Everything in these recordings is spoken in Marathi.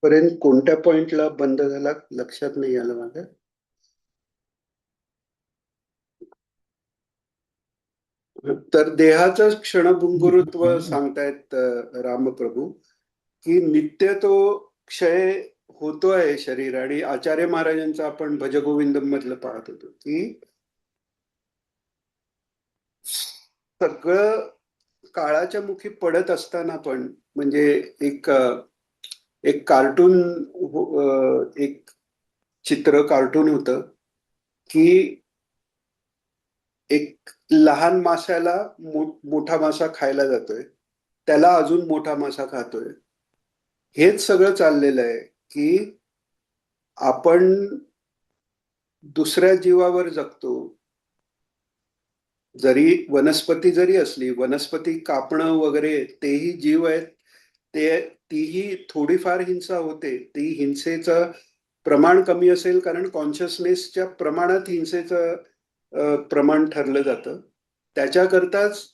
पर्यंत कोणत्या पॉइंटला बंद झाला लक्षात नाही आलं माझ्या. तर देहाचं क्षणभंगुरत्व सांगतायत रामप्रभू, की नित्य तो क्षय होतोय शरीर. आणि आचार्य महाराजांचं आपण भजगोविंदम मधलं पाहत होतो की सगळं काळाच्या मुखी पडत असताना पण, म्हणजे एक एक कार्टून, एक चित्र कार्टून होतं की एक लहान माशाला मोठा मासा खायला जातोय, त्याला अजून मोठा मासा खातोय. हेच सगळं चाललेलं आहे की आपण दुसऱ्या जीवावर जगतो. जरी वनस्पती जरी असली, वनस्पती कापणं वगैरे तेही जीव आहेत. ते तीही थोडीफार हिंसा होते. ती हिंसेचं प्रमाण कमी असेल, कारण कॉन्शियसनेसच्या प्रमाणात हिंसेचं प्रमाण ठरलं जातं. त्याच्याकरताच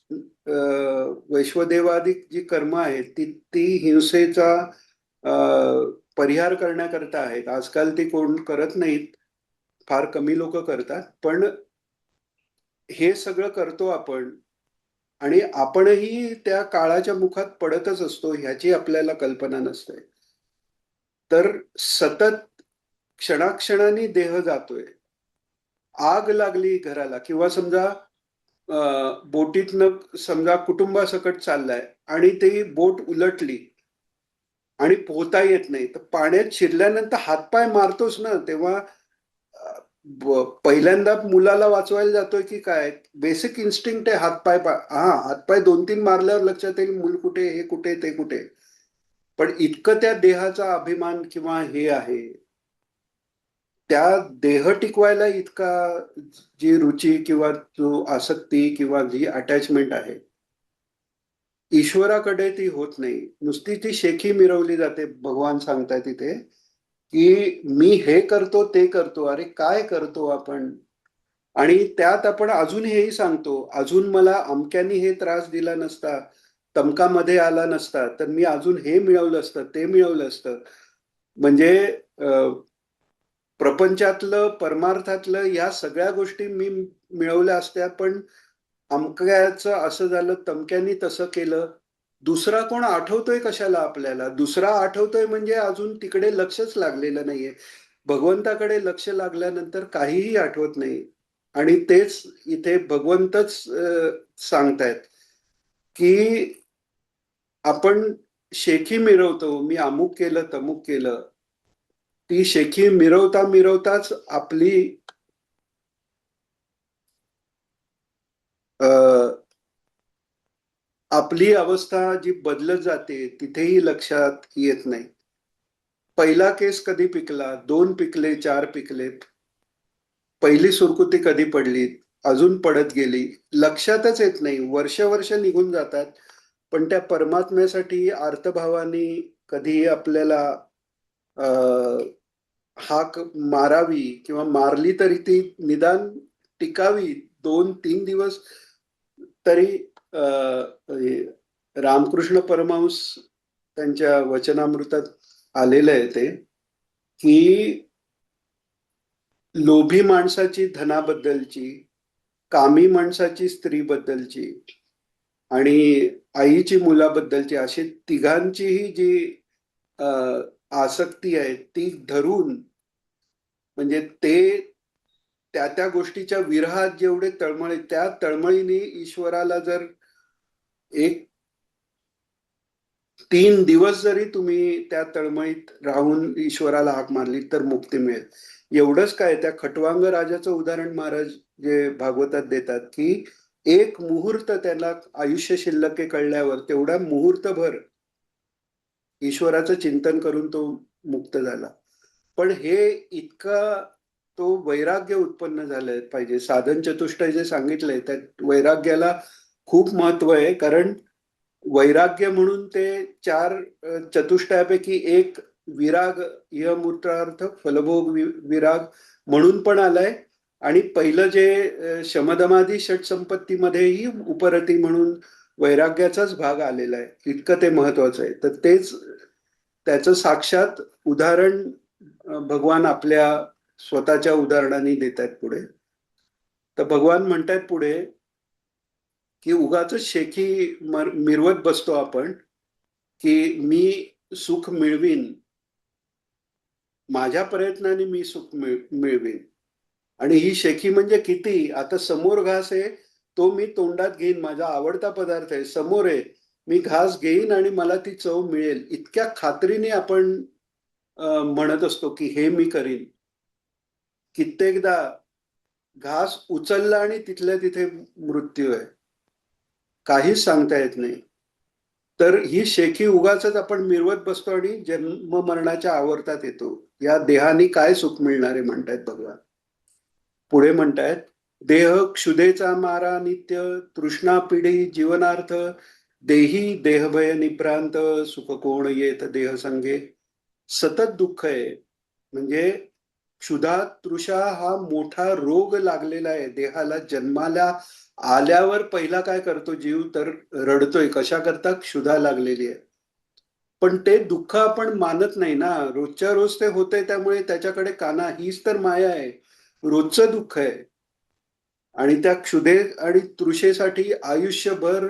वैश्वदेवादिक जी कर्म आहेत ती हिंसेचा परिहार करण्याकरता आहेत. आजकाल ती कोण करत नाहीत, फार कमी लोक करतात. पण हे सगळं करतो आपण, आणि आपणही त्या काळाच्या मुखात पडतच असतो ह्याची आपल्याला कल्पना नसते. तर सतत क्षणाक्षणाने देह जातोय. आग लागली घराला, किंवा समजा बोटीतनं समजा कुटुंबासकट चाललाय आणि ती बोट उलटली आणि पोहता येत नाही, तर पाण्यात शिरल्यानंतर हातपाय मारतोच ना. तेव्हा पहिल्यांदा मुलाला वाचवायला जातोय की काय, बेसिक इन्स्टिंक्ट आहे हातपाय. हातपाय 2-3 मारल्यावर लक्षात येईल मूल कुठे, हे कुठे, ते कुठे. पण इतकं त्या देहाचा अभिमान किंवा हे आहे, त्या देह टिकवायला इतका जी रुची किंवा जो आसक्ती किंवा जी अटॅचमेंट आहे, ईश्वराकडे ती होत नाही. नुसती ती शेखी मिरवली जाते. भगवान सांगताय तिथे की मी हे करतो, ते करतो. अरे काय करतो आपण? आणि त्यात आपण अजून हेही सांगतो, अजून मला अमक्यानी हे त्रास दिला नसता, तमकामध्ये आला नसता, तर मी अजून हे मिळवलं असतं, ते मिळवलं असतं. म्हणजे प्रपंचातलं, परमार्थातलं या सगळ्या गोष्टी मी मिळवल्या असत्या, पण अमक्याचं असं झालं, तमक्यानी तसं केलं. दुसरा कोण आठवतोय कशाला आपल्याला? दुसरा आठवतोय म्हणजे अजून तिकडे लक्षच लागलेलं नाहीये. भगवंताकडे लक्ष लागल्यानंतर काहीही आठवत नाही. आणि तेच इथे भगवंतच सांगतायत की आपण शेखी मिरवतो, मी अमुक केलं, तमुक केलं. ती शेखी मिरवता मिरवताच आपली आपली अवस्था जी बदलत जाते, तिथेही लक्षात येत नाही. पहिला केस कधी पिकला, 2 पिकले, 4 पिकले, पहिली सुरकुती कधी पडली, अजून पडत गेली, लक्षातच येत नाही. वर्ष वर्ष निघून जातात. पण त्या परमात्म्यासाठी आर्तभावानी कधी आपल्याला हाक मारावी, किंवा मारली तरी ती निदान टिकावी 2-3 दिवस तरी. रामकृष्ण परमहंस त्यांच्या वचनामृतात आलेलं आहे ते, की लोभी माणसाची धनाबद्दलची, कामी माणसाची स्त्रीबद्दलची, आणि आईची मुलाबद्दलची, अशी तिघांचीही जी आसक्ती आहे ती धरून, म्हणजे ते त्या त्या गोष्टीच्या विरहात जेवढे तळमळे, त्या तळमळीने ईश्वराला जर एक 3 दिवस जरी तुम्ही त्या तळमळीत राहून ईश्वराला हाक मारली तर मुक्ती मिळेल. एवढंच काय, त्या खटवांग राजाचं उदाहरण महाराज जे भागवतात देतात, की एक मुहूर्त त्याला आयुष्य शिल्लक कळल्यावर तेवढा मुहूर्तभर ईश्वराचं चिंतन करून तो मुक्त झाला. पण हे इतका तो वैराग्य उत्पन्न झालं पाहिजे. साधन चतुष्टय जे सांगितलंय त्यात वैराग्याला खूप महत्व आहे. कारण वैराग्य म्हणून ते 4 चतुष्टयापैकी एक विराग, इहमूत्रार्थ फलभोग विराग म्हणून पण आलाय. आणि पहिलं जे शमदमादी षटसंपत्तीमध्येही उपरती म्हणून वैराग्याचाच भाग आलेला आहे. इतकं ते महत्वाचं आहे. तर तेच त्याचं साक्षात उदाहरण भगवान आपल्या स्वतःच्या उदाहरणाने देत आहेत पुढे. तर भगवान म्हणतायत पुढे की उगाच शेखी मिरवत बसतो आपण की मी सुख मिळवीन, माझ्या प्रयत्नाने मी सुख मिळवीन. आणि ही शेखी म्हणजे किती, आता समोर घास आहे तो मी तोंडात घेईन, माझा आवडता पदार्थ आहे समोर आहे, मी घास घेईन आणि मला ती चव मिळेल, इतक्या खात्रीने आपण म्हणत असतो की हे मी करीन. कित्येकदा घास उचलला आणि तिथल्या तिथे मृत्यू आहे, काहीच सांगता येत नाही. तर ही शेखी उगाचच आपण मिरवत बसतो आणि जन्म मरणाच्या आवर्तात येतो. या देहाने काय सुख मिळणार आहे म्हणतायत भगवान. पुढे म्हणतायत, देह क्षुधेचा मारा नित्य, तृष्णा पिढी जीवनार्थ, देही देहभय निभ्रांत, सुख कोण येत देह संगे. सतत दुःख आहे. म्हणजे क्षुधा तृषा हा मोठा रोग लागलेला आहे देहाला. जन्माला आल्यावर पहिला काय करतो जीव, तर रडतोय. कशा करता? क्षुधा लागलेली आहे. पण ते दुःख आपण मानत नाही ना, रोजच्या रोज ते होते, त्यामुळे त्याच्याकडे काना. हीच तर माया आहे, रोजचं दुःख आहे. आणि त्या क्षुधे आणि तृषेसाठी आयुष्यभर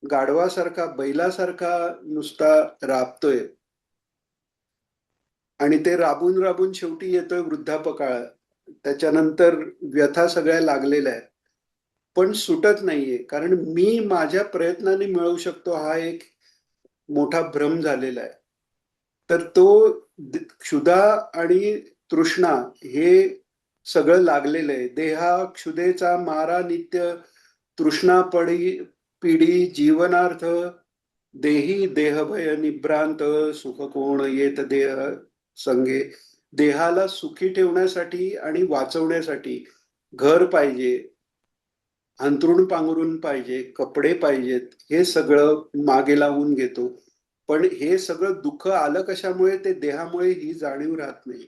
गाढवासारखा बैलासारखा नुसता राबतोय. आणि ते राबून राबून शेवटी येतोय वृद्धापकाळ. त्याच्यानंतर व्यथा सगळ्या लागलेल्या आहेत, पण सुटत नाहीये. कारण मी माझ्या प्रयत्नाने मिळवू शकतो हा एक मोठा भ्रम झालेला आहे. तर तो क्षुधा आणि तृष्णा हे सगळं लागलेलं आहे. देहा क्षुधेचा मारा नित्य, तृष्णा पिढी जीवनार्थ, देही देहभय निभ्रांत, सुख कोण येत देह संगे. देहाला सुखी ठेवण्यासाठी आणि वाचवण्यासाठी घर पाहिजे, अंथरुण पांघरून पाहिजे, कपडे पाहिजेत, हे सगळं मागे लावून घेतो. पण हे सगळं दुःख आलं कशामुळे? ते देहामुळे. ही जाणीव राहत नाही.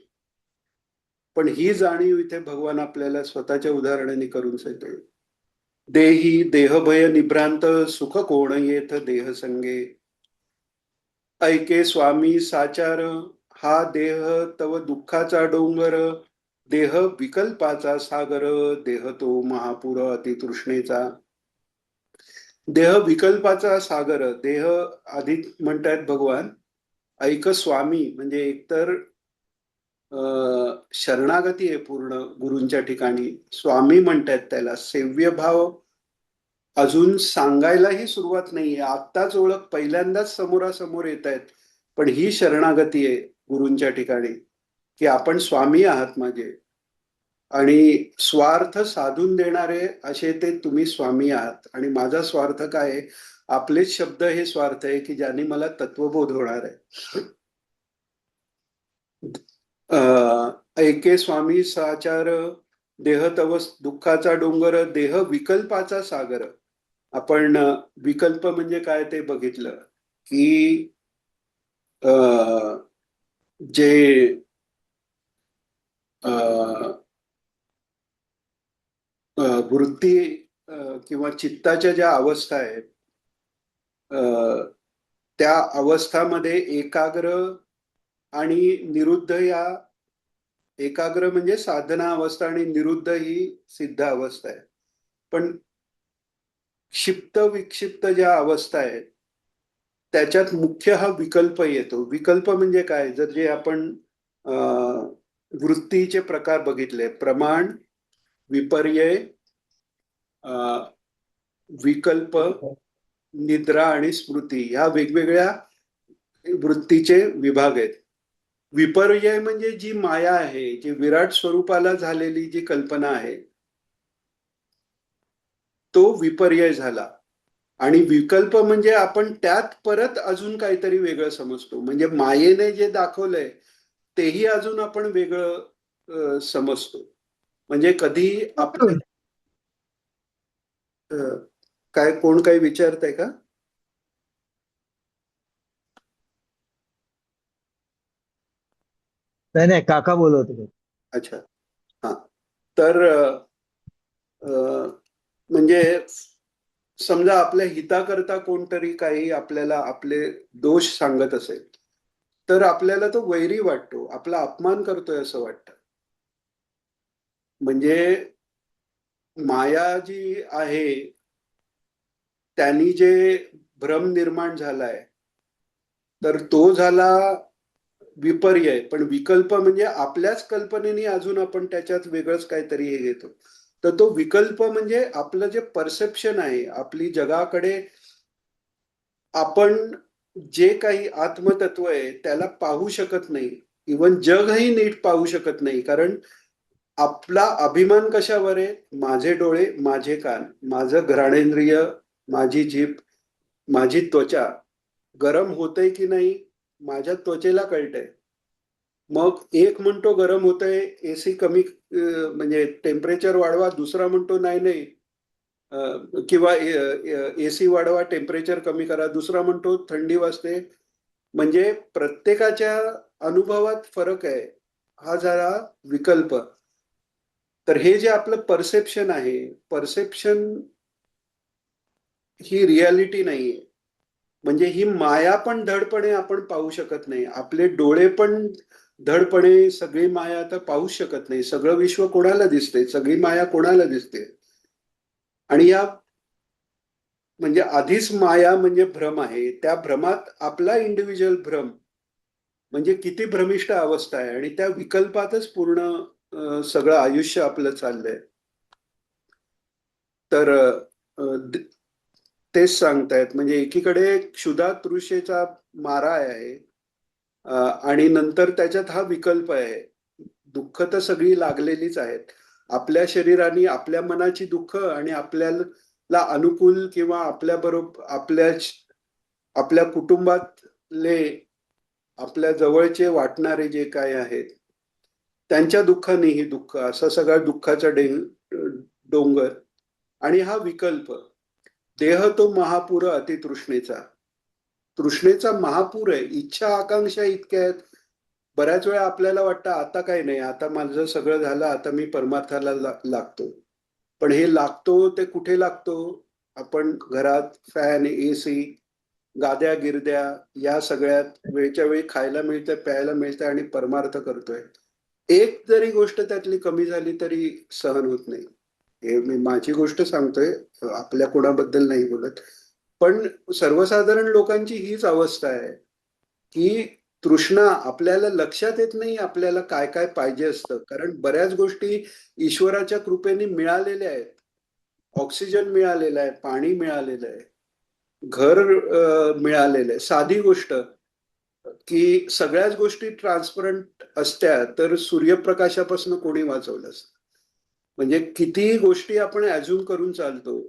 पण ही जाणीव इथे भगवान आपल्याला स्वतःच्या उदाहरणाने करून सांगतो. देही देहभय निभ्रांत, सुख कोण येथ देह संगे. ऐके स्वामी साचार, हा देह तव दुःखाचा डोंगर, देह विकल्पाचा सागर, देह तो महापूर अतितृष्णेचा. देह विकल्पाचा सागर. देह आधी म्हणतायत भगवान, ऐक स्वामी म्हणजे एकतर शरणागती आहे पूर्ण गुरूंच्या ठिकाणी. स्वामी म्हणतायत त्याला. सेव्य भाव अजून सांगायलाही सुरुवात नाहीये, आत्ताच ओळख पहिल्यांदाच समोरासमोर येत आहेत. पण ही शरणागती आहे गुरूंच्या ठिकाणी की आपण स्वामी आहात माझे, आणि स्वार्थ साधून देणारे असे ते तुम्ही स्वामी आहात. आणि माझा स्वार्थ काय आहे? आपलेच शब्द हे स्वार्थ आहे की ज्याने मला तत्वबोध होणार आहे. ऐके स्वामी साचार, देह तव दुःखाचा डोंगर, देह विकल्पाचा सागर. आपण विकल्प म्हणजे काय ते बघितलं की जे वृत्ती किंवा चित्ताच्या ज्या अवस्था आहेत, त्या अवस्थामध्ये एकाग्र आणि निरुद्ध, या एकाग्र म्हणजे साधना अवस्था आणि निरुद्ध ही सिद्ध अवस्था आहे. पण क्षिप्त विक्षिप्त ज्या अवस्था आहेत त्याच्यात मुख्य हा विकल्प येतो. विकल्प म्हणजे काय? जर जे आपण वृत्तीचे प्रकार बघितले, प्रमाण, विपर्यय, विकल्प, निद्रा आणि स्मृती, ह्या वेगवेगळ्या वृत्तीचे विभाग आहेत. विपर्यय म्हणजे जी माया आहे, जी विराट स्वरूपाला झालेली जी कल्पना आहे, तो विपर्यय झाला. आणि विकल्प म्हणजे आपण त्यात परत अजून काहीतरी वेगळं समजतो. म्हणजे मायेने जे दाखवलंय तेही अजून आपण वेगळं समजतो. म्हणजे कधी आपले काय, कोण काही विचारतंय का? नाही नाही, काका बोलत होते. अच्छा. हा. तर म्हणजे समजा आपल्या हिताकरता कोणतरी काही आपल्याला आपले दोष सांगत असेल, तर आपल्याला तो वैरी वाटतो, आपला अपमान करतोय असं वाटतं. म्हणजे माया जी आहे त्यांनी जे भ्रम निर्माण झालाय, तर तो झाला विपर्यय. पण विकल्प म्हणजे आपल्याच कल्पनेने अजून आपण त्याच्यात वेगळंच काहीतरी हे घेतो. तर तो विकल्प म्हणजे आपलं जे परसेप्शन आहे, आपली जगाकडे आपण जे काही आत्मतत्व आहे त्याला पाहू शकत नाही. इवन जगही नीट पाहू शकत नाही. कारण आपला अभिमान कशावर आहे? माझे डोळे, माझे कान, माझं घ्राणेंद्रिय, माझी जीभ, माझी त्वचा गरम होतंय की नाही माझ्या त्वचेला कळतंय. मग एक म्हणतो गरम होतंय, एसी कमी म्हणजे टेम्परेचर वाढवा, दुसरा म्हणतो नाही नाही किंवा एसी वाढवा, टेम्परेचर कमी करा, दुसरा म्हणतो थंडी वाजते. म्हणजे प्रत्येकाच्या अनुभवात फरक आहे. हा झाला विकल्प. तर हे जे आपलं परसेप्शन आहे, परसेप्शन ही रियालिटी नाहीये. म्हणजे ही माया पण धडपणे आपण पाहू शकत नाही. आपले डोळे पण धडपणे सगळी माया आता पाहू शकत नाही. सगळं विश्व कोणाला दिसते, सगळी माया कोणाला दिसते. आणि या म्हणजे आधीच माया म्हणजे भ्रम आहे. त्या भ्रमात आपला इंडिव्हिज्युअल भ्रम म्हणजे किती भ्रमिष्ट अवस्था आहे आणि त्या विकल्पातच पूर्ण सगळं आयुष्य आपलं चाललंय. तर तेच सांगतायत. म्हणजे एकीकडे क्षुधा तृषेचा मारा आहे आणि नंतर त्याच्यात हा विकल्प आहे. दुःख तर सगळी लागलेलीच आहेत. आपल्या शरीराने आपल्या मनाची दुःख आणि आपल्याला अनुकूल किंवा आपल्या बरोबर आपल्या कुटुंबातले आपल्या जवळचे वाटणारे जे काय आहेत त्यांच्या दुःखाने ही दुःख असा सगळा दुःखाचा डोंगर. आणि हा विकल्प देह तो महापूर अतितृष्णेचा. तृष्णेचा महापूर आहे. इच्छा आकांक्षा इतक्या आहेत. बऱ्याच वेळा आपल्याला वाटतं आता काही नाही, आता माझं सगळं झालं, आता मी परमार्थाला लागतो. पण हे लागतो ते कुठे लागतो? आपण घरात फॅन, एसी, गाद्या गिरद्या या सगळ्यात वेळच्या वेळी खायला मिळतं, प्यायला मिळतं आणि परमार्थ करतोय. एक जरी गोष्ट त्यातली कमी झाली तरी सहन होत नाही. हे मी माझी गोष्ट सांगतोय, आपल्या कोणाबद्दल नाही बोलत. पण सर्वसाधारण लोकांची हीच अवस्था आहे की तृष्णा आपल्याला लक्षात येत नाही आपल्याला काय काय पाहिजे असतं. कारण बऱ्याच गोष्टी ईश्वराच्या कृपेने मिळालेल्या आहेत. ऑक्सिजन मिळालेला आहे, पाणी मिळालेलं आहे, घर मिळालेलं आहे. साधी गोष्ट की सगळ्याच गोष्टी ट्रान्सपरंट असत्या तर सूर्यप्रकाशापासून कोणी वाचवलं असतं. म्हणजे किती गोष्टी आपण अज्युम करून चालतो.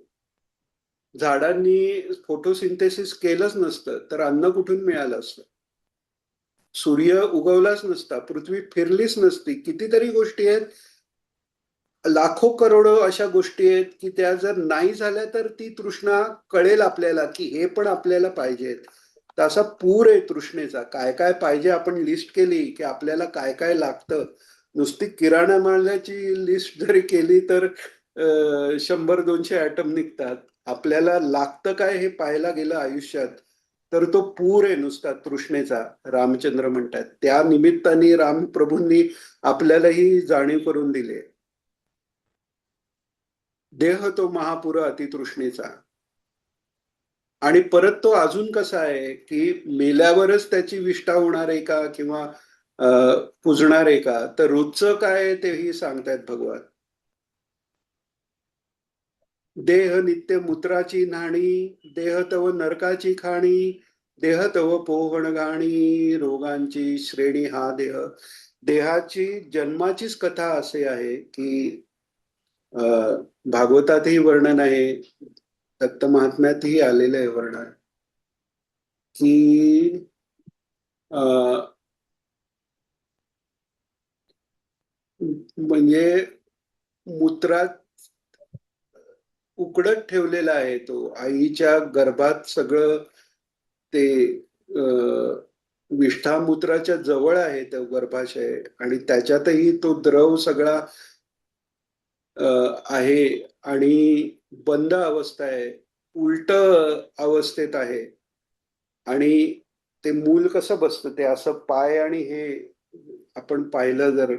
झाडांनी फोटोसिंथेसिस केलंच नसतं तर अन्न कुठून मिळालं असतं. सूर्य उगवलाच नसता, पृथ्वी फिरलीच नसती. कितीतरी गोष्टी आहेत, लाखो करोडो अशा गोष्टी आहेत की त्या जर नाही झाल्या तर ती तृष्णा कळेल आपल्याला की हे पण आपल्याला पाहिजेत. तर असा पूर आहे तृष्णेचा. काय काय पाहिजे आपण लिस्ट केली की आपल्याला काय काय लागतं. नुसती किराणा मालाची लिस्ट जरी केली तर 100-200 ॲटम निघतात. आपल्याला लागतं काय हे पाहायला गेलं आयुष्यात तर तो पूर आहे नुसता तृष्णेचा. रामचंद्र म्हणतात त्या निमित्ताने रामप्रभूंनी आपल्यालाही जाणीव करून दिली. देह तो महापुर अतितृष्णेचा. आणि परत तो अजून कसा आहे की मेल्यावरच त्याची विष्ठा होणार आहे का किंवा पुजणार आहे का, तर रोजचं काय तेही सांगतायत भगवान. देह नित्य मूत्राची न्हाणी, देह तव नरकाची खाणी, देह तव पोहण गाणी, रोगांची श्रेणी हा देह. देहाची जन्माचीच कथा असे आहे की भागवतातही वर्णन आहे, दत्त महात्म्यातही आलेलं आहे वर्णन की म्हणजे मूत्रात उकडत ठेवलेला आहे तो. आईच्या गर्भात सगळं ते विष्ठामूत्राच्या जवळ आहे तो गर्भाशय आणि त्याच्यातही तो द्रव सगळा आहे आणि बंद अवस्था आहे, उलट अवस्थेत आहे. आणि ते मूल कसं बसतं, ते असं पाय आणि हे आपण पाहिलं जर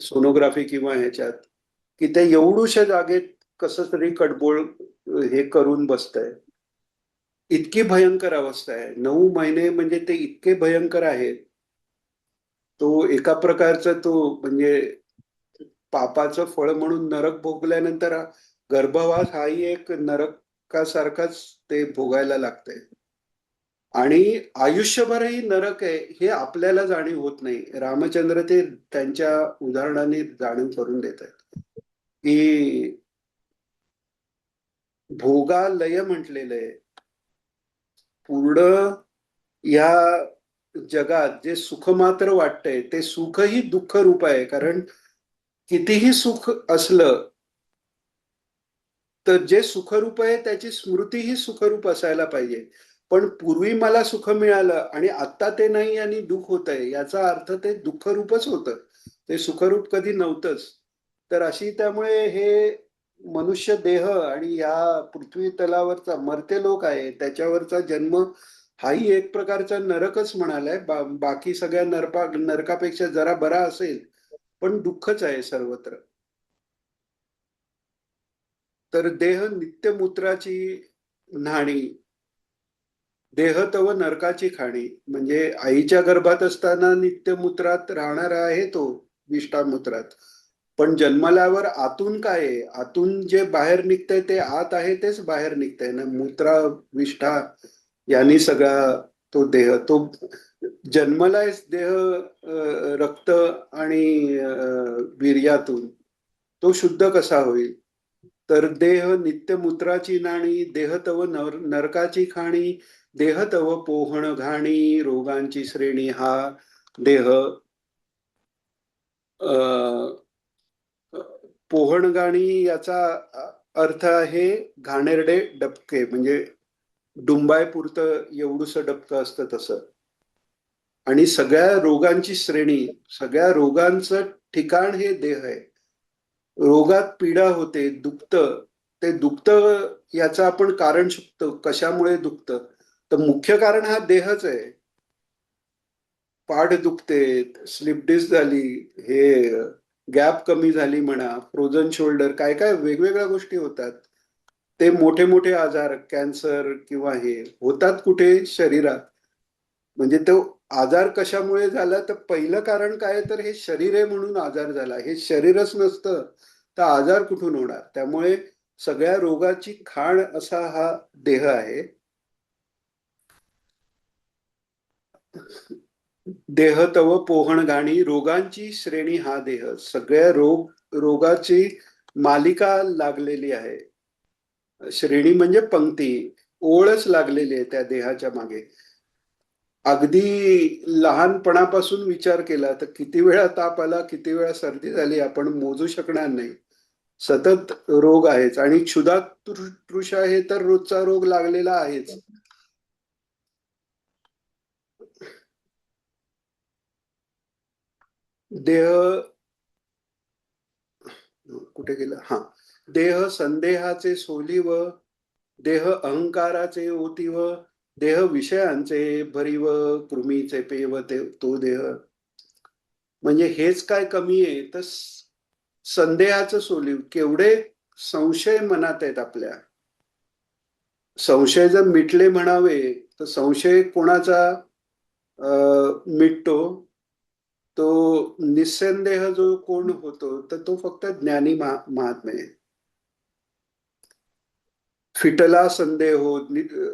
सोनोग्राफी किंवा ह्याच्यात, की ते एवढूशा जागेत कसं तरी कडबोळ हे करून बसतंय. इतकी भयंकर अवस्था आहे. 9 महिने म्हणजे ते इतके भयंकर आहेत. तो एका प्रकारचा तो म्हणजे पापाचं फळ म्हणून नरक भोगल्यानंतर गर्भवास हाही एक नरकासारखाच ते भोगायला लागतंय. आणि आयुष्यभरही नरक आहे हे आपल्याला जाणीव होत नाही. रामचंद्र ते त्यांच्या उदाहरणाने जाणीव करून देत आहेत, की भोगालय म्हटलेलं आहे. पूर्ण या जगात जे सुख मात्र वाटतंय ते सुखही दुःख रूप आहे. कारण कितीही सुख असलं तर जे सुखरूप आहे त्याची स्मृतीही सुखरूप असायला पाहिजे. पण पूर्वी मला सुख मिळालं आणि आता ते नाही आणि दुःख होत आहे, याचा अर्थ ते दुःखरूपच होतं. ते सुखरूप कधी नव्हतंच. तर अशी त्यामुळे हे मनुष्य देह आणि या पृथ्वी तलावरचा मर्त्य लोक आहे त्याच्यावरचा जन्म हाही एक प्रकारचा नरकच म्हणालाय. बाकी सगळ्या नरकापेक्षा जरा बरा असेल, पण दुःखच आहे सर्वत्र. तर देह नित्यमूत्राची न्हाणी, देह तव नरकाची खाणी. म्हणजे आईच्या गर्भात असताना नित्यमूत्रात राहणारा आहे तो, विष्ठामूत्रात. पण जन्मल्यावर आतून काय आहे, आतून जे बाहेर निघतंय ते आत आहे तेच बाहेर निघतंय ना. मूत्रा विष्ठा यांनी सगळा तो देह, तो जन्मलाच देह रक्त आणि वीर्यातून, तो शुद्ध कसा होईल. तर देह नित्यमूत्राची नाणी, देह तव नरकाची खाणी, देह तव पोहण घाणी, रोगांची श्रेणी हा देह. पोहणगाणी याचा अर्थ आहे घाणेरडे डबके, म्हणजे डुंबायपुरतं एवढूस डबकं असतं तसं. आणि सगळ्या रोगांची श्रेणी, सगळ्या रोगांचं ठिकाण हे देह आहे. रोगात पीडा होते, दुखतं. ते दुखतं याचं आपण कारण शोधतो, कशामुळे दुखतं. तर मुख्य कारण हा देहच आहे. पाठ दुखते, स्लिप डिस्क झाली, हे गॅप कमी झाली म्हणा, फ्रोझन शोल्डर, काय काय वेगवेगळ्या गोष्टी होतात. ते मोठे मोठे आजार, कॅन्सर किंवा हे होतात कुठे, शरीरात. म्हणजे तो आजार कशामुळे झाला, तर पहिलं कारण काय, तर हे शरीर आहे म्हणून आजार झाला. हे शरीरच नसतं तर आजार कुठून होणार. त्यामुळे सगळ्या रोगाची खाण असा हा देह आहे. देह तव पोहण घाणी, रोगांची श्रेणी हा देह. सगळ्या रोगाची मालिका लागलेली आहे. श्रेणी म्हणजे पंक्ती, ओळच लागलेली आहे त्या देहाच्या मागे. अगदी लहानपणापासून विचार केला तर किती वेळा ताप आला, किती वेळा सर्दी झाली आपण मोजू शकणार नाही. सतत रोग आहेच. आणि क्षुधातृषा हे तर रोजचा रोग लागलेला आहेच. देह कुठे गेलं, हा. देह संदेहाचे सोलीव, देह अहंकाराचे ओतीव, देह विषयांचे भरीव, कृमीचे पेव तो देह. म्हणजे हेच काय कमी आहे, तर संदेहाचं सोलीव. केवढे संशय मनात आहेत आपल्या. संशय जर मिटले म्हणावे तर संशय कोणाचा मिटतो, तो निसंदेह जो कोण होतो तर तो फक्त ज्ञानी महात्मे. फिटला संदेह हो,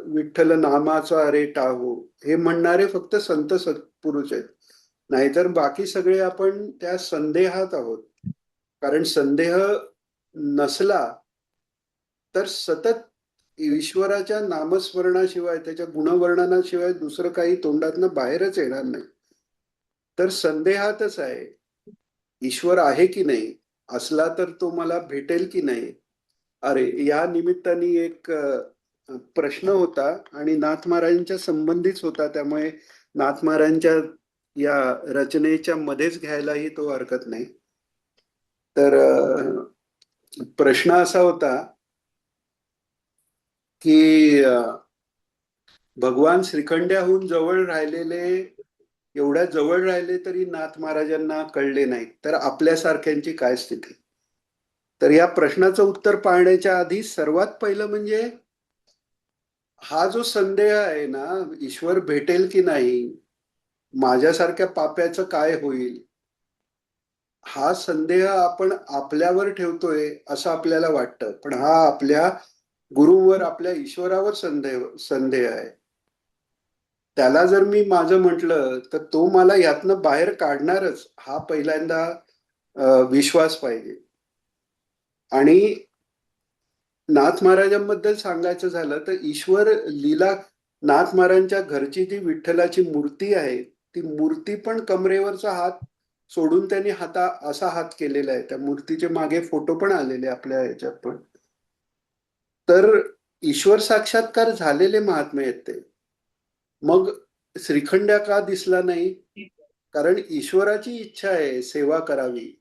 विठ्ठल नामाचा अरे टाहो, हे म्हणणारे फक्त संत सत्पुरुष आहेत. नाहीतर बाकी सगळे आपण त्या संदेहात आहोत. कारण संदेह नसला तर सतत ईश्वराच्या नामस्मरणाशिवाय, त्याच्या गुणवर्णनाशिवाय दुसरं काही तोंडातनं बाहेरच येणार नाही. तर संदेहातच आहे. ईश्वर आहे की नाही, असला तर तो मला भेटेल की नाही. अरे, या निमित्ताने एक प्रश्न होता आणि नाथ महाराजांच्या संबंधीच होता, त्यामुळे नाथ महाराजांच्या या रचनेच्या मध्येच घ्यायलाही तो हरकत नाही. तर प्रश्न असा होता की भगवान श्रीखंड्याहून जवळ राहिलेले, एवढ्या जवळ राहिले तरी नाथ महाराजांना कळले नाहीत, तर आपल्यासारख्यांची काय स्थिती? तर या प्रश्नाचं उत्तर पाहण्याच्या आधी सर्वात पहिलं म्हणजे हा जो संदेह आहे ना, ईश्वर भेटेल की नाही, माझ्यासारख्या पाप्याचं काय होईल, हा संदेह आपण आपल्यावर ठेवतोय असं आपल्याला वाटतं, पण हा आपल्या गुरुवर, आपल्या ईश्वरावर संदेह आहे. त्याला जर मी माझं म्हटलं तर तो मला यातनं बाहेर काढणारच, हा पहिल्यांदा विश्वास पाहिजे. आणि नाथ महाराजांबद्दल सांगायचं झालं तर ईश्वर लीला, नाथ महाराजांच्या घरची जी विठ्ठलाची मूर्ती आहे, ती मूर्ती पण कमरेवरचा हात सोडून त्यांनी असा हात केलेला आहे. त्या मूर्तीचे मागे फोटो पण आलेले आपल्या ह्याच्यात पण. तर ईश्वर साक्षात्कार झालेले महात्मे आहेत ते. मग श्रीखंड्या का दिसला नाही? कारण ईश्वराची इच्छा आहे सेवा करावी,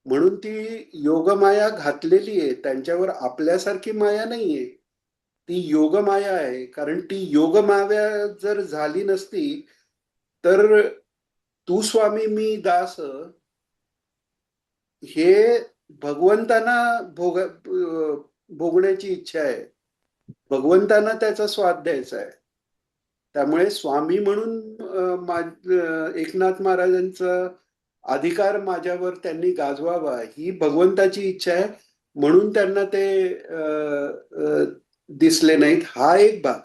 म्हणून ती योगमाया घातलेली आहे त्यांच्यावर. आपल्यासारखी माया नाहीये, ती योगमाया आहे. कारण ती योगमाया जर झाली नसती तर तू स्वामी मी दास हे भगवंतांना भोगण्याची इच्छा आहे, भगवंतांना त्याचा स्वाद द्यायचा आहे. त्यामुळे स्वामी म्हणून एकनाथ महाराजांचा अधिकार माझ्यावर त्यांनी गाजवावा ही भगवंताची इच्छा आहे, म्हणून त्यांना ते दिसले नाहीत. हा एक भाग.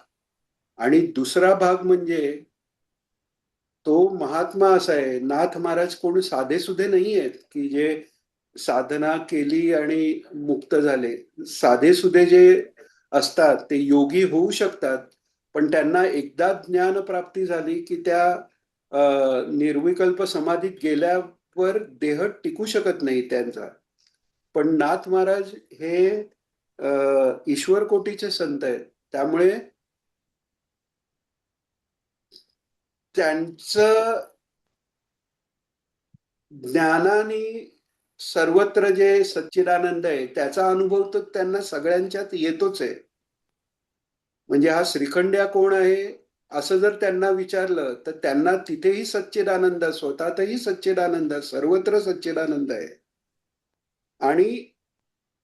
आणि दुसरा भाग म्हणजे तो महात्मा असा आहे, नाथ महाराज कोण साधे सुधे नाही आहेत की जे साधना केली आणि मुक्त झाले. साधे सुधे जे असतात ते योगी होऊ शकतात, पण त्यांना एकदा ज्ञान प्राप्ती झाली की त्या निर्विकल्प समाधीत गेल्यावर देह टिकू शकत नाही त्यांचा. पण नाथ महाराज हे ईश्वर कोटीचे संत आहेत, त्यामुळे त्यांचं ज्ञानाने सर्वत्र जे सच्चिदानंद आहे त्याचा अनुभव तर त्यांना सगळ्यांच्यात येतोच आहे. म्हणजे हा श्रीखंड्या कोण आहे असं जर त्यांना विचारलं तर त्यांना तिथेही सच्चिदानंद, स्वतःतही सच्चिदानंद, सर्वत्र सच्चिदानंद आहे. आणि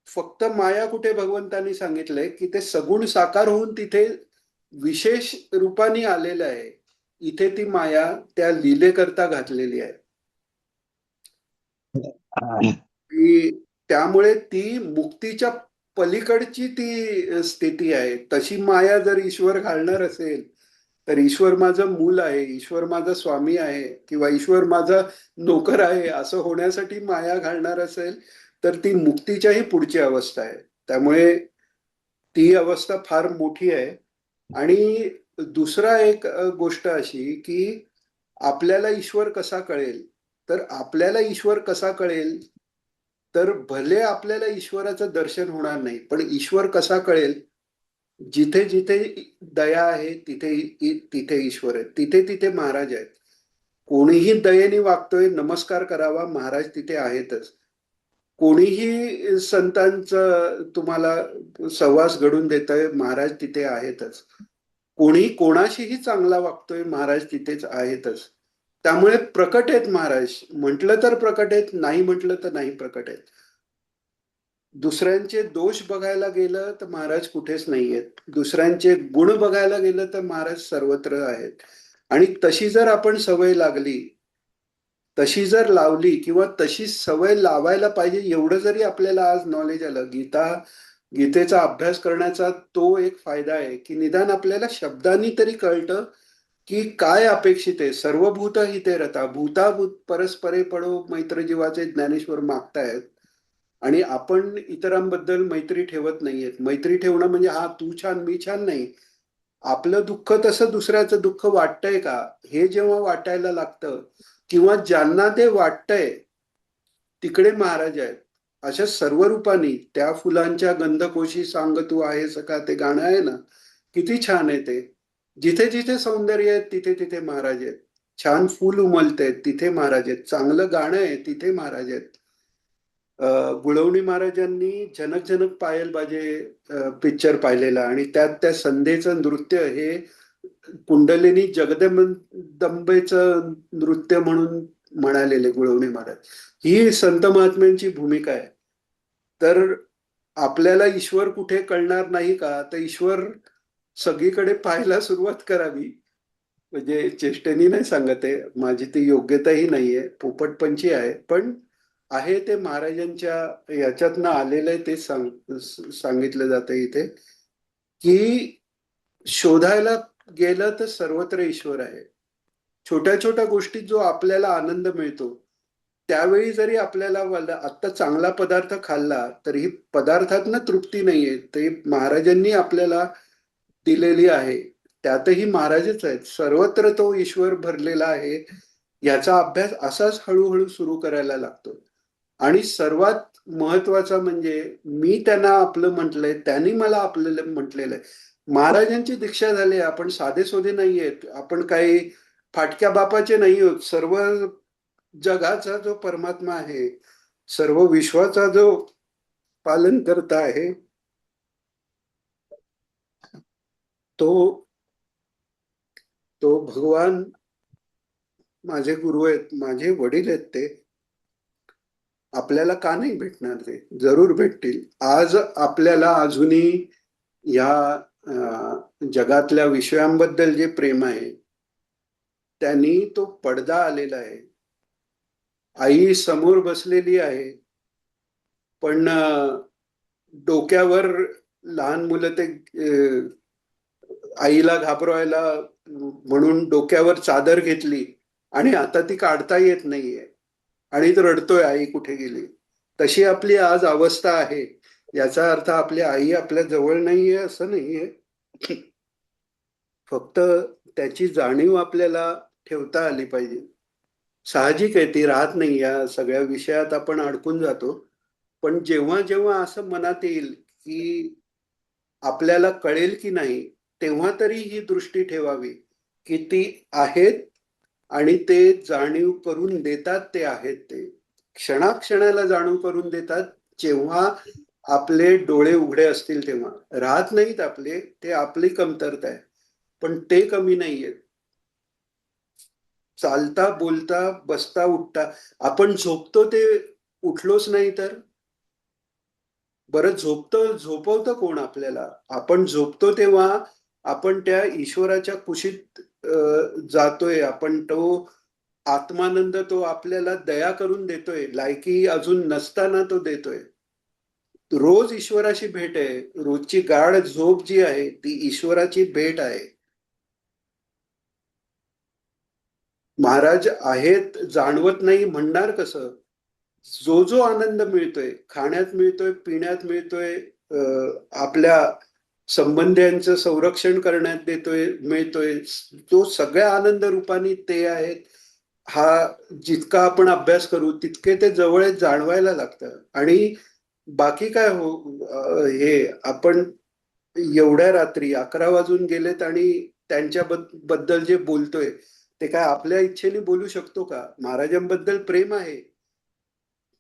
फक्त माया कुठे भगवंतांनी सांगितलंय की ते सगुण साकार होऊन तिथे विशेष रूपाने आलेलं आहे. इथे ती माया त्या लीलेकरता घातलेली आहे. की त्यामुळे ती मुक्तीच्या पलीकडची ती स्थिती आहे. तशी माया जर ईश्वर घालणार असेल तर ईश्वर माझं मूल आहे, ईश्वर माझा स्वामी आहे, किंवा ईश्वर माझा नोकर आहे असं होण्यासाठी माया घालणार असेल तर ती मुक्तीच्याही पुढची अवस्था आहे. त्यामुळे ती अवस्था फार मोठी आहे. आणि दुसरा एक गोष्ट अशी की आपल्याला ईश्वर कसा कळेल, तर आपल्याला ईश्वर कसा कळेल, तर भले आपल्याला ईश्वराचं दर्शन होणार नाही, पण ईश्वर कसा कळेल, जिथे जिथे दया आहे तिथे तिथे ईश्वर आहे, तिथे तिथे महाराज आहेत. कोणीही दयेने वागतोय, नमस्कार करावा, महाराज तिथे आहेतच. कोणीही संतांचं तुम्हाला सहवास घडून देतोय, महाराज तिथे आहेतच. कोणी कोणाशीही चांगला वागतोय, महाराज तिथेच आहेतच. त्यामुळे प्रकट आहेत महाराज. म्हटलं तर प्रकट आहेत, नाही म्हटलं तर नाही प्रकट आहेत. दुसऱ्यांचे दोष बघायला गेलं तर महाराज कुठेच नाही आहेत, दुसऱ्यांचे गुण बघायला गेलं तर महाराज सर्वत्र आहेत. आणि तशी जर आपण सवय लागली, तशी जर लावली, किंवा तशी सवय लावायला पाहिजे एवढं जरी आपल्याला आज नॉलेज आलं, गीतेचा अभ्यास करण्याचा तो एक फायदा आहे की निदान आपल्याला शब्दांनी तरी कळतं की काय अपेक्षित आहे. सर्वभूत हिते रता भूताभूत परस्परे पडो मैत्र जीवाचे ज्ञानेश्वर मागतायत. आणि आपण इतरांबद्दल मैत्री ठेवत नाहीयेत. मैत्री ठेवणं म्हणजे हा तू छान मी छान नाही. आपलं दुःख तसं दुसऱ्याचं दुःख वाटतंय का, हे जेव्हा वाटायला लागतं, किंवा ज्यांना ते वाटतंय तिकडे महाराज आहेत. अशा सर्व रूपांनी त्या फुलांच्या गंधकोशी सांग तू आहेस का, ते गाणं आहे ना, किती छान आहे ते. जिथे जिथे सौंदर्य आहे तिथे तिथे महाराज आहेत. छान फुल उमलत आहेत तिथे महाराज आहेत. चांगलं गाणं आहे तिथे महाराज आहेत. गुळवणी महाराजांनी झनक झनक पायल बाजे पिक्चर पाहिलेला आणि त्यात त्या संध्येचं नृत्य हे कुंडलिनी जगदंबेचं नृत्य म्हणून म्हणालेले गुळवणी महाराज. ही संत महात्म्यांची भूमिका आहे. तर आपल्याला ईश्वर कुठे कळणार नाही का, तर ईश्वर सगळीकडे पाहायला सुरुवात करावी. म्हणजे चेष्टेनी नाही सांगत आहे, माझी ती योग्यताही नाहीये, पोपटपंची आहे, पण आहे ते महाराजांच्या याच्यातनं आलेलं आहे ते सांगितलं जातं इथे, की शोधायला गेलं तर सर्वत्र ईश्वर आहे. छोट्या छोट्या गोष्टीत जो आपल्याला आनंद मिळतो, त्यावेळी जरी आपल्याला आत्ता चांगला पदार्थ खाल्ला तरी पदार्थातनं तृप्ती नाहीये, ते महाराजांनी आपल्याला दिलेली आहे. त्यातही महाराजच आहेत. सर्वत्र तो ईश्वर भरलेला आहे. याचा अभ्यास असाच हळूहळू सुरू करायला लागतो. आणि सर्वात महत्वाचा म्हणजे मी त्यांना आपलं म्हटलंय, त्यांनी मला आपलं म्हटलेलं आहे. महाराजांची दीक्षा झाली, आपण साधेसोधे नाही आहेत, आपण काही फाटक्या बापाचे नाही आहोत. सर्व जगाचा जो परमात्मा आहे, सर्व विश्वाचा जो पालन करता आहे, तो तो भगवान माझे गुरु आहेत, माझे वडील आहेत. ते आपल्याला का नाही भेटणार? ते जरूर भेटतील. आज आपल्याला अजूनही या जगातल्या विषयांबद्दल जे प्रेम आहे, त्यांनी तो पडदा आलेला आहे. आई समोर बसलेली आहे, पण डोक्यावर लहान मुलं ते आईला घाबरवायला म्हणून डोक्यावर चादर घेतली आणि आता ती काढता येत नाहीये आणि रडतोय आई कुठे गेली. तशी आपली आज अवस्था आहे. याचा अर्थ आपली आई आपल्या जवळ नाहीये असं नाहीये. फक्त त्याची जाणीव आपल्याला ठेवता आली पाहिजे. साहजिक आहे, ती राहत नाही. या सगळ्या विषयात आपण अडकून जातो. पण जेव्हा जेव्हा असं मनात येईल की आपल्याला कळेल की नाही, तेव्हा तरी ही दृष्टी ठेवावी की ती आहेत आणि ते जाणीव करून देतात. ते आहेत, ते क्षणाक्षणाला जाणीव करून देतात. जेव्हा आपले डोळे उघडे असतील तेव्हा राहत नाहीत आपले, ते आपली कमतरता आहे, पण ते कमी नाहीये. चालता बोलता बसता उठता आपण झोपतो, ते उठलोच नाही तर बरं झोपवतं कोण आपल्याला? आपण झोपतो तेव्हा आपण त्या ईश्वराच्या कुशीत जातोय. आपण तो आत्मानंद तो आपल्याला दया करून देतोय, लायकी अजून नसताना तो देतोय. रोज ईश्वराची भेट आहे. रोजची गाढ झोप जी आहे ती ईश्वराची भेट आहे. महाराज आहेत जाणवत नाही म्हणणार कसं? जो जो आनंद मिळतोय, खाण्यात मिळतोय, पिण्यात मिळतोय, आपल्या संबंधियांचं संरक्षण करण्यात मिळतोय, तो सगळ्या आनंद रूपाने ते आहेत. हा जितका आपण अभ्यास करू तितके ते जवळ जाणवायला लागतं. आणि बाकी काय हे आपण एवढ्या रात्री 11 वाजून गेलेत आणि त्यांच्या बद्दल जे बोलतोय ते काय आपल्या इच्छेने बोलू शकतो का? महाराजांबद्दल प्रेम आहे,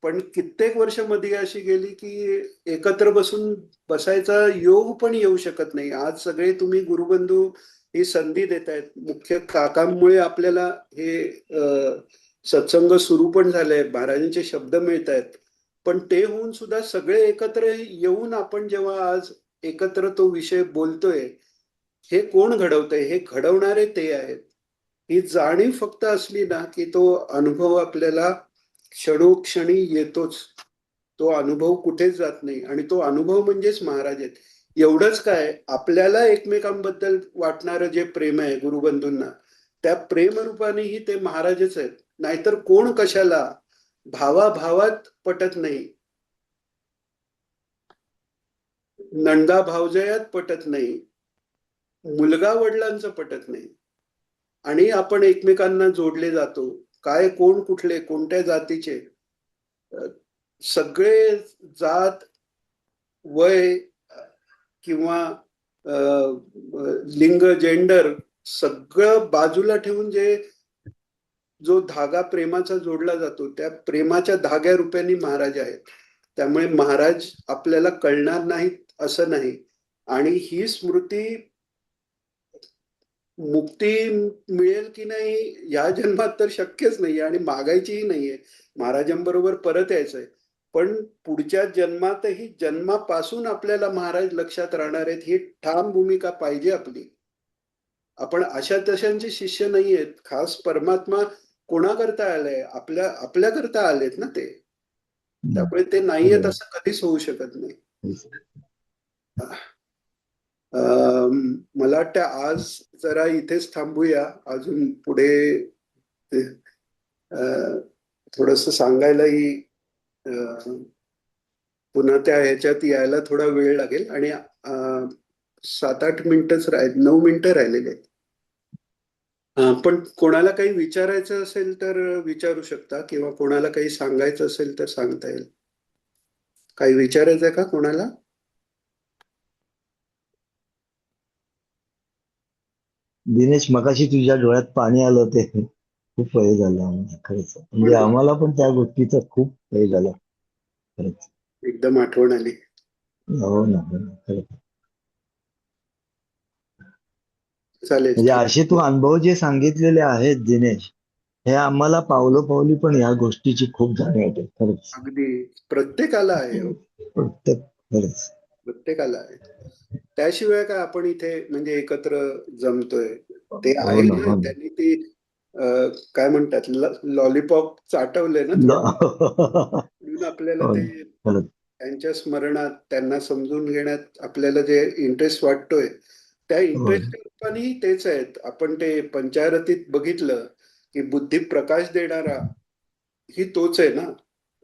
पण कित्येक वर्ष मध्ये अशी गेली की एकत्र बसायचा योग पण येऊ शकत नाही. आज सगळे तुम्ही गुरुबंधू ही संधी देत आहेत. मुख्य काकांमुळे आपल्याला हे सत्संग सुरू पण झालंय, महाराजांचे शब्द मिळत आहेत. पण ते होऊन सुद्धा सगळे एकत्र येऊन आपण जेव्हा आज एकत्र तो विषय बोलतोय, हे कोण घडवतंय? हे घडवणारे ते आहेत. ही जाणीव फक्त असली ना की तो अनुभव आपल्याला क्षणोक्षणी येतोच. तो अनुभव कुठेच जात नाही आणि तो अनुभव म्हणजेच महाराज आहेत. एवढंच काय, आपल्याला एकमेकांबद्दल वाटणारं जे प्रेम आहे गुरुबंधूंना, त्या प्रेमरूपानेही ते महाराजच आहेत. नाहीतर कोण कशाला? भावाभावात पटत नाही, नंदा भावजयात पटत नाही, मुलगा वडिलांचं पटत नाही, आणि आपण एकमेकांना जोडले जातो. काय कोण कुठले कोणत्या जातीचे, सगळे जात वय किंवा लिंग जेंडर सगळं बाजूला ठेवून जो धागा प्रेमाचा जोडला जातो, त्या प्रेमाच्या धाग्या रूपाने महाराज आहेत. त्यामुळे महाराज आपल्याला कळणार नाहीत असं नाही. आणि ही स्मृती मुक्ती मिळेल की नाही या जन्मात तर शक्यच नाही आणि मागायचीही नाहीये. महाराजांबरोबर परत यायचंय. पण पुढच्या जन्मातही जन्मापासून आपल्याला महाराज लक्षात राहणार आहेत ही ठाम भूमिका पाहिजे आपली. आपण अशा तशांचे शिष्य नाहीयेत. खास परमात्मा कोणाकरता आलंय? आपल्याकरता आलेत ना ते. त्यामुळे ते नाहीयेत असं कधीच होऊ शकत नाही. मला वाटतं आज जरा इथेच थांबूया. अजून पुढे थोडस सांगायलाही पुन्हा त्या ह्याच्यात यायला थोडा वेळ लागेल आणि 7-8 मिनिटच 9 मिनिटं राहिलेले आहेत. पण कोणाला काही विचारायचं असेल तर विचारू शकता किंवा कोणाला काही सांगायचं असेल तर सांगता येईल. काही विचारायचं का कोणाला? दिनेश, मगाशी तुझ्या डोळ्यात पाणी आलं होते, खूप वेळ झाला आम्हाला खरंच. म्हणजे आम्हाला पण त्या गोष्टीचा खूप वेळ झाला खरंच. एकदम आठवण आली. हो ना, हो ना, खरंच. चालेल. म्हणजे असे तू अनुभव जे सांगितलेले आहेत दिनेश, हे आम्हाला पावलोपावली पण या गोष्टीची खूप जाणीव होते खरंच. अगदी प्रत्येकाला आहे. प्रत्येक खरंच प्रत्येकाला आहे. त्याशिवाय काय आपण इथे म्हणजे एकत्र जमतोय. ते हो आहे ना, ना हो ना. त्यांनी ती काय म्हणतात लॉलीपॉप चाटवले ना थोडं. म्हणून आपल्याला हो ते ना, खरंच. त्यांच्या स्मरणात त्यांना समजून घेण्यात आपल्याला जे इंटरेस्ट वाटतोय त्या हो इंटरेस्टच्या रूपानेही तेच आहेत. आपण ते पंचारतीत बघितलं की बुद्धी प्रकाश देणारा ही तोच आहे ना.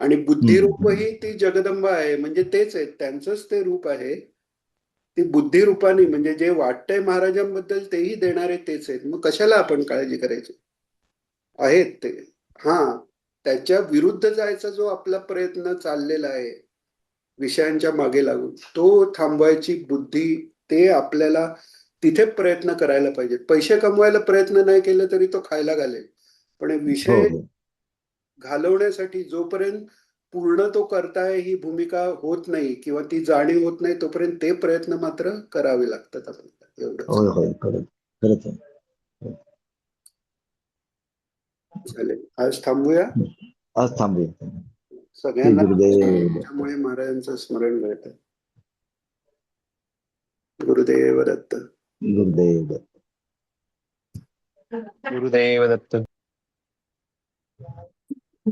आणि बुद्धिरूपही ती जगदंबा आहे म्हणजे तेच आहे. त्यांचंच ते रूप आहे. ती बुद्धिरूपाने म्हणजे जे वाटतंय महाराजांबद्दल तेही देणारे तेच आहेत. मग कशाला आपण काळजी करायची? आहेत ते. हा, त्याच्या विरुद्ध जायचा जो आपला प्रयत्न चाललेला आहे विषयांच्या मागे लागून तो थांबवायची बुद्धी ते आपल्याला तिथे प्रयत्न करायला पाहिजे. पैसे कमवायला प्रयत्न नाही केले तरी तो खायला घालेल. पण हो विषय हो. घालवण्यासाठी जोपर्यंत पूर्ण तो करताय ही भूमिका होत नाही किंवा ती जाणीव होत नाही तोपर्यंत ते प्रयत्न मात्र करावे लागतात आपल्याला. एवढंच. होय होय, खरंच खरंच आहे. चालेल. आज थांबूया. आज थांबूया. श्री सगळ्यांना गुरुदेव दत्त. त्यामुळे महाराजांचं स्मरण मिळतं. गुरुदेव दत्त. गुरुदेव दत्त. गुरुदेव दत्त.